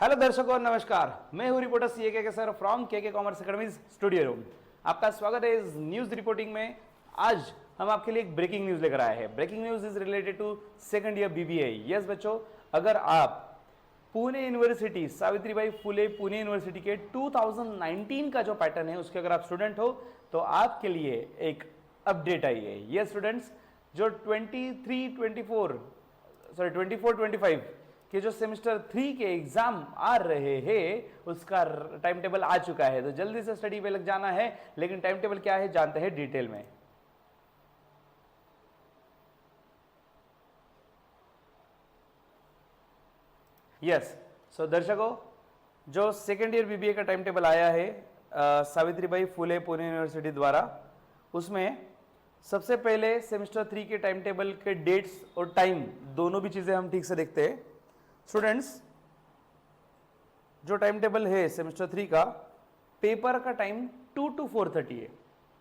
Hello दर्शकों, नमस्कार। मैं हूं रिपोर्टर सीए के सर फ्रॉम के कॉमर्स अकेडमीज स्टूडियो रूम। आपका स्वागत है इस न्यूज रिपोर्टिंग में। आज हम आपके लिए एक ब्रेकिंग न्यूज लेकर आए हैं। Breaking news is related to second year BBA. Yes बच्चों, अगर आप पुणे यूनिवर्सिटी, सावित्रीबाई फुले पुणे यूनिवर्सिटी के 2019 का जो पैटर्न है उसके अगर आप स्टूडेंट हो तो आपके लिए एक अपडेट आई है। ये स्टूडेंट्स जो 24-25 के जो सेमेस्टर 3 के एग्जाम आ रहे हैं उसका टाइम टेबल आ चुका है, तो जल्दी से स्टडी पे लग जाना है। लेकिन टाइम टेबल क्या है जानते हैं डिटेल में। यस, सो दर्शकों, जो सेकेंड ईयर बीबीए का टाइम टेबल आया है सावित्रीबाई फुले पुणे यूनिवर्सिटी द्वारा, उसमें सबसे पहले सेमेस्टर 3 के टाइम टेबल के डेट्स और टाइम दोनों भी चीजें हम ठीक से देखते हैं। स्टूडेंट्स, जो टाइम टेबल है सेमेस्टर 3 का, पेपर का टाइम 2 to 4:30 है।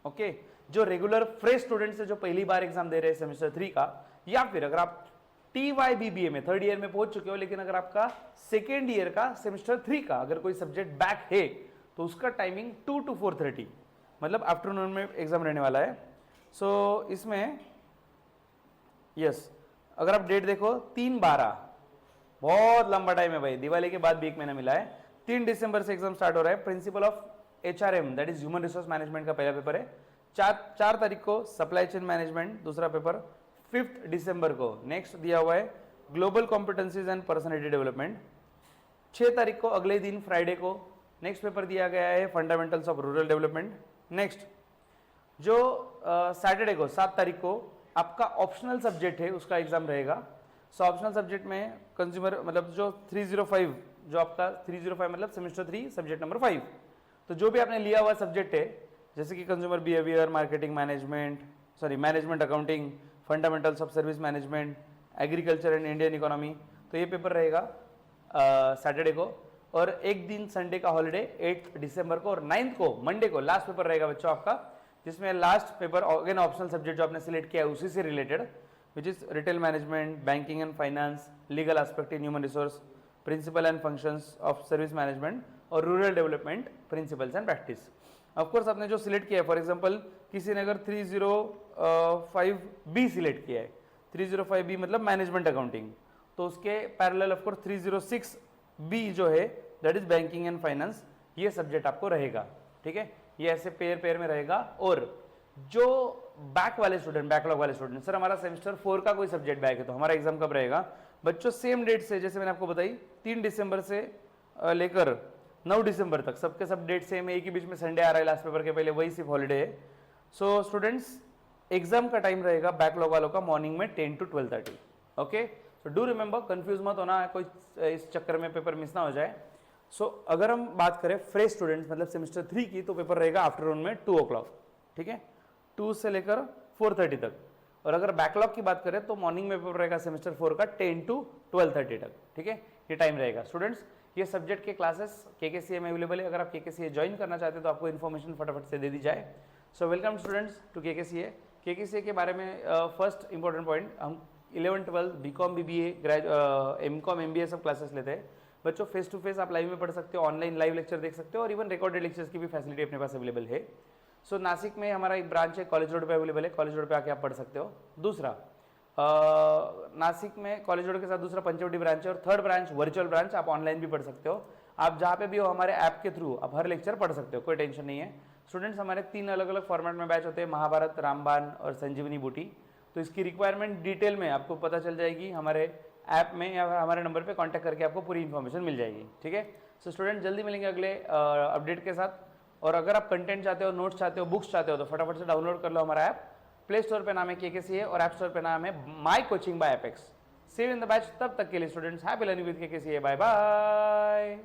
ओके, जो रेगुलर फ्रेश स्टूडेंट्स है जो पहली बार एग्जाम दे रहे हैं सेमेस्टर 3 का, या फिर अगर आप TY BBA में थर्ड ईयर में पहुंच चुके हो लेकिन अगर आपका सेकेंड ईयर का सेमेस्टर 3 का अगर कोई सब्जेक्ट बैक है तो उसका टाइमिंग 2 to 4:30 मतलब आफ्टरनून में एग्जाम रहने वाला है। सो इसमें यस, अगर आप डेट देखो 3/12, बहुत लंबा टाइम है भाई, दिवाली के बाद भी एक महीना मिला है। 3 दिसंबर से एग्जाम स्टार्ट हो रहा है। Principle of HRM that is human resource management का पहला पेपर है। 4 तारीख को सप्लाई चेन मैनेजमेंट दूसरा पेपर, 5 दिसंबर को नेक्स्ट दिया हुआ है global competencies and personality development. 6 तारीख को अगले दिन फ्राइडे को नेक्स्ट पेपर दिया गया है fundamentals of rural development. Next जो सैटरडे को 7 तारीख को आपका ऑप्शनल सब्जेक्ट है उसका एग्जाम रहेगा। सो ऑप्शनल सब्जेक्ट में कंज्यूमर मतलब जो 305, जो आपका 305 मतलब सेमेस्टर 3 सब्जेक्ट नंबर 5, तो जो भी आपने लिया हुआ सब्जेक्ट है जैसे कि consumer behaviour, marketing management, management accounting, fundamentals of service management, agriculture and Indian economy, तो ये पेपर रहेगा सैटरडे को। और एक दिन संडे का हॉलीडे 8 दिसंबर को, और 9th को मंडे को लास्ट पेपर रहेगा बच्चों आपका, जिसमें last paper again optional subject जो आपने सिलेक्ट किया है उसी से related, which is retail management, banking and finance, legal aspect in human resource, principle and functions of service management और rural development principles and practice। of course आपने जो select किया है, फॉर एग्जांपल किसी ने अगर 305B सिलेक्ट किया है, 305B मतलब मैनेजमेंट अकाउंटिंग, तो उसके पैरेलल ऑफ कोर्स 306B जो है that is banking and finance, ये सब्जेक्ट आपको रहेगा। ठीक है, ये ऐसे पेयर में रहेगा। और जो बैक वाले स्टूडेंट, बैकलॉग वाले स्टूडेंट, सर हमारा सेमेस्टर 4 का कोई सब्जेक्ट बैक है तो हमारा एग्जाम कब रहेगा? बच्चों सेम डेट से, जैसे मैंने आपको बताई 3 दिसंबर से लेकर 9 दिसंबर तक सबके सब डेट सेम है। एक ही बीच में संडे आ रहा है लास्ट पेपर के पहले, वही सिर्फ हॉलीडे है। सो स्टूडेंट्स, एग्जाम का टाइम रहेगा बैकलॉग वालों का मॉर्निंग में 10 to 12:30। Okay, so do remember, confuse मत होना, कोई इस चक्कर में पेपर मिस ना हो जाए। सो अगर हम बात करें फ्रेश स्टूडेंट्स मतलब सेमेस्टर 3 की, तो पेपर रहेगा आफ्टरनून में 2 o'clock। ठीक है, 2 से लेकर 4:30 तक। और अगर बैकलॉग की बात करें तो मॉर्निंग में पेपर रहेगा सेमेस्टर 4 का 10 to 12:30 तक। ठीक है, ये टाइम रहेगा। स्टूडेंट्स, ये सब्जेक्ट के क्लासेस KKCA में अवेलेबल है। अगर आप KKCA ज्वाइन करना चाहते हैं तो आपको इन्फॉर्मेशन फटाफट से दे दी जाए। So welcome students to KKCA। KKCA के बारे में फर्स्ट इंपॉर्टेंट पॉइंट, हम 11, 12 BCom BBA MCom MBA सब क्लासेस लेते हैं। बच्चों फेस टू फेस आप लाइव में पढ़ सकते हो, ऑनलाइन लाइव लेक्चर देख सकते हो, और इवन रिकॉर्डेड लेक्चर्स की भी फैसिलिटी अपने पास अवेलेबल है। सो नासिक में हमारा एक ब्रांच है, कॉलेज रोड पे अवेलेबल है, कॉलेज रोड पे आके आप पढ़ सकते हो। दूसरा नासिक में कॉलेज रोड के साथ दूसरा पंचवटी ब्रांच है, और थर्ड ब्रांच वर्चुअल ब्रांच, आप ऑनलाइन भी पढ़ सकते हो। आप जहाँ पे भी हो हमारे ऐप के थ्रू आप हर लेक्चर पढ़ सकते हो, कोई टेंशन नहीं है। स्टूडेंट्स, हमारे 3 अलग अलग फॉर्मेट में बैच होते हैं, महाभारत, रामबाण और संजीवनी बूटी। तो इसकी रिक्वायरमेंट डिटेल में आपको पता चल जाएगी हमारे ऐप में, या हमारे नंबर पे कांटेक्ट करके आपको पूरी इन्फॉर्मेशन मिल जाएगी। ठीक है, सो स्टूडेंट जल्दी मिलेंगे अगले अपडेट के साथ। और अगर आप कंटेंट चाहते हो, नोट्स चाहते हो, बुक्स चाहते हो तो फटाफट से डाउनलोड कर लो हमारा ऐप। प्ले स्टोर पे नाम है KKCA और ऐप स्टोर पे नाम है my coaching by Apex. See you in the batch. तब तक के लिए students, happy learning with KKCA। Bye bye.